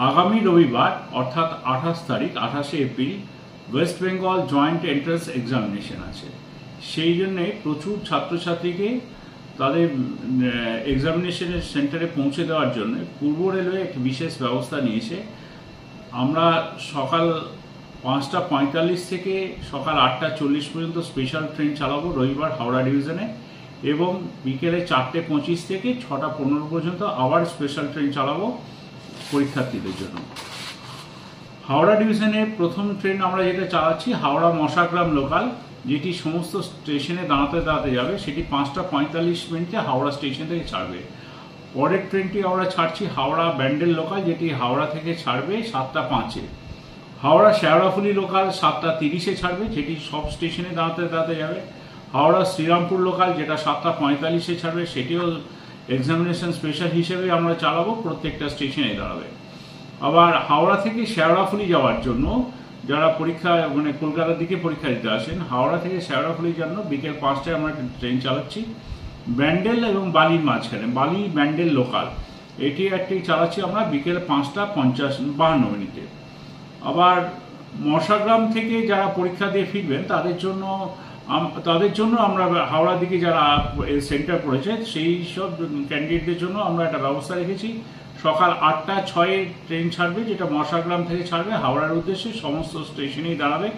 আগামী রবিবার অর্থাৎ 28 তারিখ 28শে April West Bengal joint entrance examination আছে। সেই জন্যে প্রচুর ছাত্রছাত্রীকে তাদের এক্সামিনেশনের সেন্টারে পৌঁছে দেওয়ার জন্য পূর্ব রেলওয়ে একটি বিশেষ ব্যবস্থা নিয়েছে। আমরা সকাল 5:45 থেকে সকাল 8:40 পর্যন্ত স্পেশাল ট্রেন চালাবো রবিবার হাওড়া ডিভিশনে, এবং বিকেলে 4:25 থেকে 6:15 পর্যন্ত আবার স্পেশাল ট্রেন চালাবো পরীক্ষার্থীদের জন্য। হাওড়া ডিভিশনে প্রথম ট্রেন আমরা যেটা চালাচ্ছি হাওড়া মশাগ্রাম লোকাল, যেটি সমস্ত স্টেশনে দাঁড়াতে দাঁড়াতে যাবে, সেটি 5:45 হাওড়া স্টেশন থেকে ছাড়বে। পরের ট্রেনটি আমরা ছাড়ছি হাওড়া ব্যান্ডেল লোকাল, যেটি হাওড়া থেকে ছাড়বে 7:05-এ। হাওড়া শেওড়াফুলি লোকাল 7:30-এ ছাড়বে, যেটি সব স্টেশনে দাঁড়াতে দাঁড়াতে যাবে। হাওড়া শ্রীরামপুর লোকাল যেটা 7:45-এ ছাড়বে, সেটিও এক্সামিনেশন স্পেশাল হিসেবে আমরা চালাবো, প্রত্যেকটা স্টেশনে দাঁড়াবে। আবার হাওড়া থেকে শেওড়াফুলি যাওয়ার জন্য যারা পরীক্ষা কলকাতার দিকে পরীক্ষা দিতে আসেন, হাওড়া থেকে শেওড়াফুলির জন্য বিকেল 5টায় আমরা ট্রেন চালাচ্ছি ব্যান্ডেল এবং বালির মাঝখানে, বালি ব্যান্ডেল লোকাল, এটি একটি চালাচ্ছি আমরা বিকেল 5:52। আবার মশাগ্রাম থেকে যারা পরীক্ষা দিয়ে ফিরবেন তাদের জন্য আমরা হাওড়ার দিকে যারা সেন্টার পড়েছে সেই সব ক্যান্ডিডেটদের জন্য আমরা একটা ব্যবস্থা রেখেছি। সকাল 8:06-এ ট্রেন ছাড়বে, যেটা মশাগ্রাম থেকে ছাড়বে হাওড়ার উদ্দেশ্যে, সমস্ত স্টেশনেই দাঁড়াবে।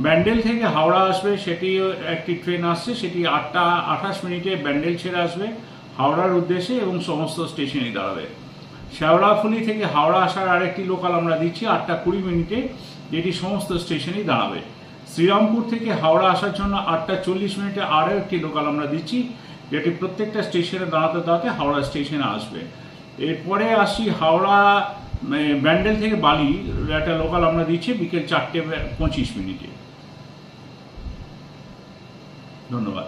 ব্যান্ডেল থেকে হাওড়া আসবে, সেটিও একটি ট্রেন আসছে, সেটি 8:28 ব্যান্ডেল ছেড়ে আসবে হাওড়ার উদ্দেশ্যে এবং সমস্ত স্টেশনেই দাঁড়াবে। শেওড়াফুলি থেকে হাওড়া আসার আরেকটি লোকাল আমরা দিচ্ছি 8:20, যেটি সমস্ত স্টেশনেই দাঁড়াবে। শ্রীরামপুর থেকে হাওড়া আসার জন্য 8:40 আরও একটি লোকাল আমরা দিচ্ছি, যেটি প্রত্যেকটা স্টেশনে দাঁড়াতে দাঁড়াতে হাওড়া স্টেশনে আসবে। এরপরে আসি হাওড়া ব্যান্ডেল থেকে বালি একটা লোকাল আমরা দিচ্ছি বিকেল 4:25। ধন্যবাদ।